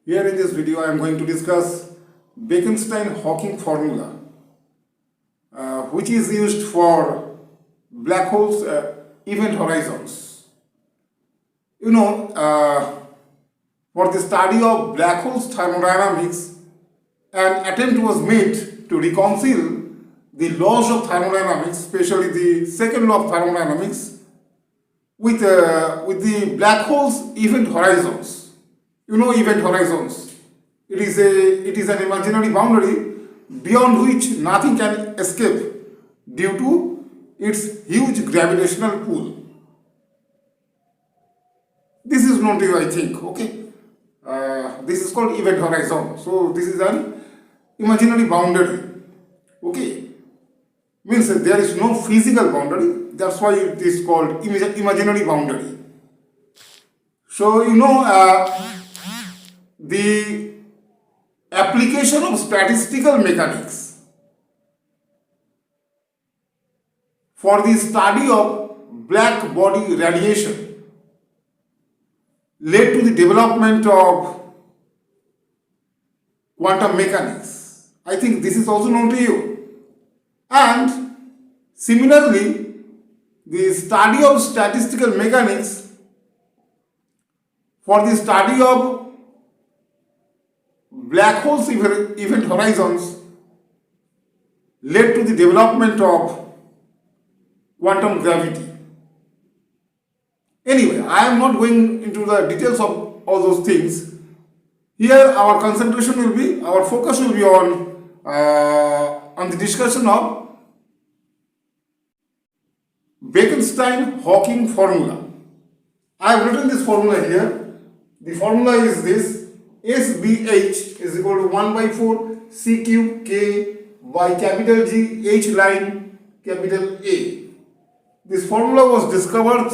Here in this video I am going to discuss Bekenstein-Hawking formula which is used for black holes event horizons. For the study of black holes thermodynamics, an attempt was made to reconcile the laws of thermodynamics, especially the second law of thermodynamics, with the black holes event horizons. Event horizons. It is an imaginary boundary beyond which nothing can escape due to its huge gravitational pull. This is known to you, I think. Okay, this is called event horizon. So this is an imaginary boundary. Okay, means that there is no physical boundary. That's why it is called imaginary boundary. So the application of statistical mechanics for the study of black body radiation led to the development of quantum mechanics. I think this is also known to you. And similarly, the study of statistical mechanics for the study of black holes event horizons led to the development of quantum gravity. Anyway, I am not going into the details of all those things. Here our concentration will be, our focus will be on the discussion of Bekenstein-Hawking formula. I have written this formula here. The formula is this: SBH is equal to 1 by 4 C cube K by capital G H line capital A. This formula was discovered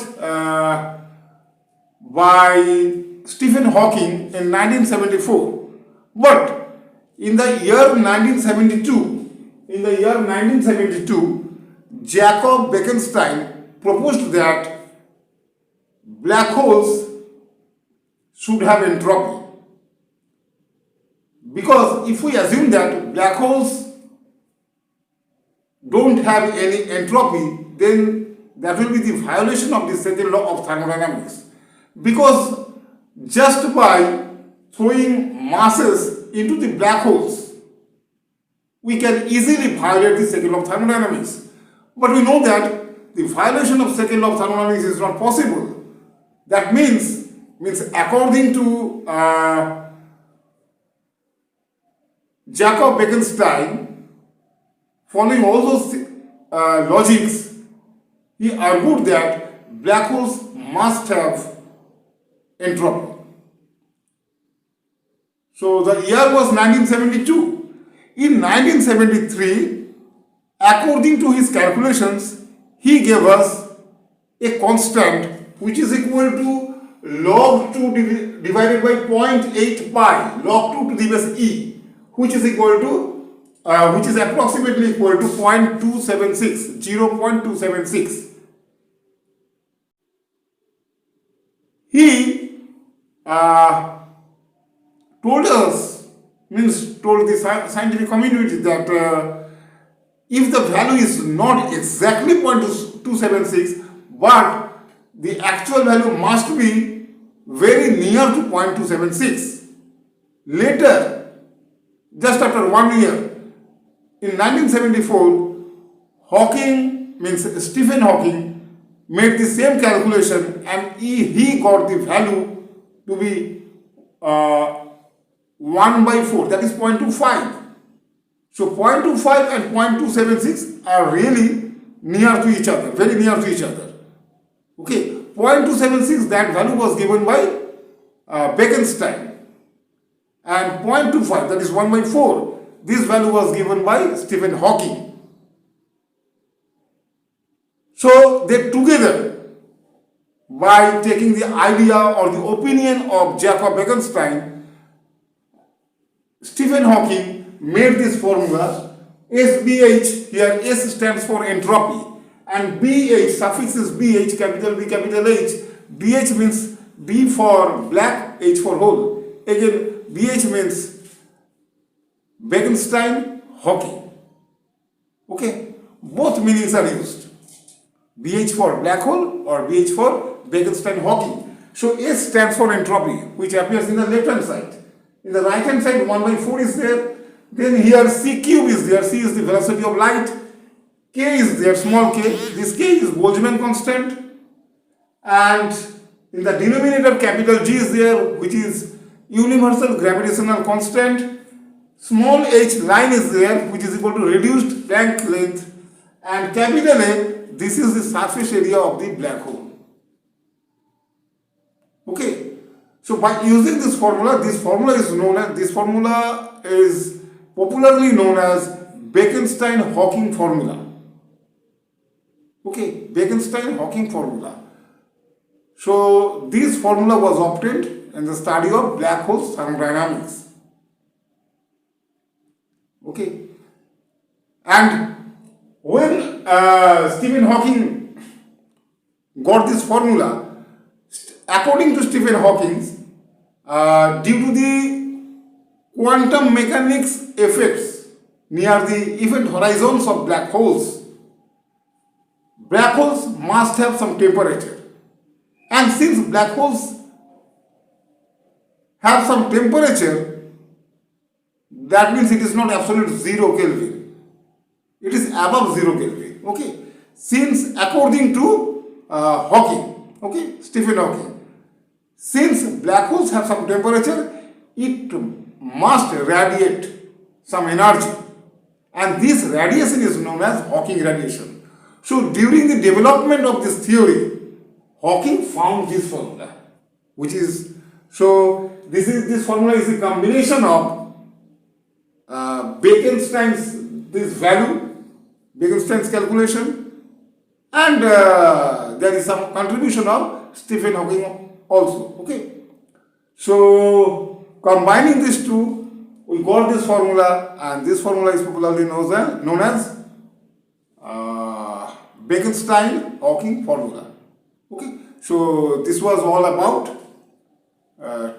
by Stephen Hawking in 1974. But in the year 1972, Jacob Bekenstein proposed that black holes should have entropy. Because if we assume that black holes don't have any entropy, then that will be the violation of the second law of thermodynamics. Because just by throwing masses into the black holes, we can easily violate the second law of thermodynamics. But we know that the violation of second law of thermodynamics is not possible. That means according to Jacob Bekenstein, following all those logics, he argued that black holes must have entropy. So the year was 1972. In 1973, according to his calculations, he gave us a constant which is equal to log 2 divided by 0.8 pi, log 2 to the base e, which is equal to which is approximately equal to 0.276. He told the scientific community that if the value is not exactly 0.276, but the actual value must be very near to 0.276. Later, just after 1 year, in 1974, Stephen Hawking made the same calculation and he got the value to be 1 by 4, that is 0.25. So 0.25 and 0.276 are really near to each other, very near to each other. Okay, 0.276, that value was given by Bekenstein. And 0.25, that is 1 by 4, this value was given by Stephen Hawking. So they together, by taking the idea or the opinion of Jacob Bekenstein, Stephen Hawking made this formula SBH. Here S stands for entropy and BH, suffix is BH, capital B, capital H. BH means B for black, H for whole. Again, BH means Bekenstein-Hawking. Okay, both meanings are used. BH for black hole or BH for Bekenstein-Hawking. So S stands for entropy, which appears in the left hand side. In the right hand side, 1 by 4 is there. Then here C cube is there. C is the velocity of light. K is there, small k. This k is Boltzmann constant. And in the denominator, capital G is there, which is universal gravitational constant. Small h line is there, which is equal to reduced Planck length. And capital A, this is the surface area of the black hole. Okay. So by using this formula is popularly known as Bekenstein-Hawking formula. Okay, Bekenstein-Hawking formula. So this formula was obtained in the study of black holes thermodynamics. Okay, and when Stephen Hawking got this formula, according to Stephen Hawking, due to the quantum mechanics effects near the event horizons of black holes must have some temperature. And since black holes have some temperature, that means it is not absolute 0 Kelvin. It is above 0 Kelvin. Okay. Since according to Hawking, okay, Stephen Hawking, since black holes have some temperature, it must radiate some energy. And this radiation is known as Hawking radiation. So during the development of this theory, Hawking found this formula, which is, so this formula is a combination of Bekenstein's this value, Bekenstein's calculation, and there is some contribution of Stephen Hawking also. Okay, so combining these two, we got this formula, and this formula is popularly known as Bekenstein-Hawking formula. Okay, so this was all about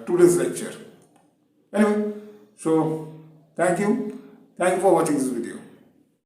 today's lecture. Anyway, so thank you for watching this video.